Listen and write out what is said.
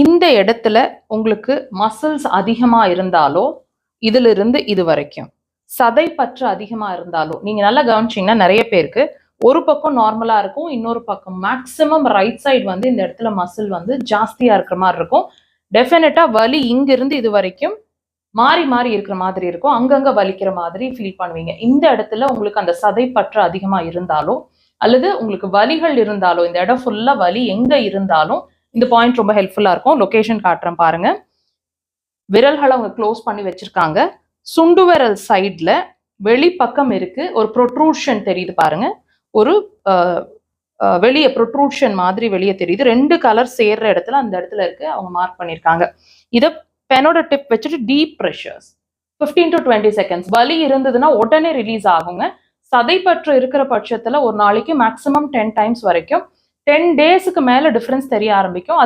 இந்த இடத்துல உங்களுக்கு மசில்ஸ் அதிகமா இருந்தாலோ இதிலிருந்து இது வரைக்கும் சதை பற்று அதிகமா இருந்தாலோ நீங்க நல்லா கவனிச்சீங்கன்னா நிறைய பேருக்கு ஒரு பக்கம் நார்மலா இருக்கும், இன்னொரு பக்கம் மேக்சிமம் ரைட் சைடு வந்து இந்த இடத்துல மசில் வந்து ஜாஸ்தியா இருக்கிற மாதிரி இருக்கும். டெஃபினட்டா வலி இங்க இருந்து இது வரைக்கும் மாறி மாறி இருக்கிற மாதிரி இருக்கும், அங்கங்க வலிக்கிற மாதிரி ஃபீல் பண்ணுவீங்க. இந்த இடத்துல உங்களுக்கு அந்த சதை பற்று அதிகமா இருந்தாலோ அல்லது உங்களுக்கு வலிகள் இருந்தாலோ இந்த இடம் ஃபுல்லா வலி எங்க இருந்தாலும் இந்த பாயிண்ட் ரொம்ப ஹெல்ப்ஃபுல்லா இருக்கும். லொகேஷன் காட்டுறேன் பாருங்க. விரல்களை அவங்க க்ளோஸ் பண்ணி வச்சிருக்காங்க. சுண்டு விரல் சைட்ல வெளிப்பக்கம் இருக்கு ஒரு ப்ரொட்ரூஷன் தெரியுது பாருங்க. ஒரு வெளியே ப்ரொட்ரூஷன் மாதிரி வெளியே தெரியுது. 2 கலர் சேர்ற இடத்துல அந்த இடத்துல இருக்கு, அவங்க மார்க் பண்ணிருக்காங்க. இதை பெனோட டிப் வச்சுட்டு டீப் ப்ரெஷர்ஸ் 15 to 20 செகண்ட்ஸ். வலி இருந்ததுன்னா உடனே ரிலீஸ் ஆகுங்க. சதைப்பற்று இருக்கிற பட்சத்துல ஒரு நாளைக்கு மேக்ஸிமம் 10 டைம்ஸ் வரைக்கும் 10 டேஸ்க்கு மேல டிஃபரன்ஸ் தெரிய ஆரம்பிக்கும்.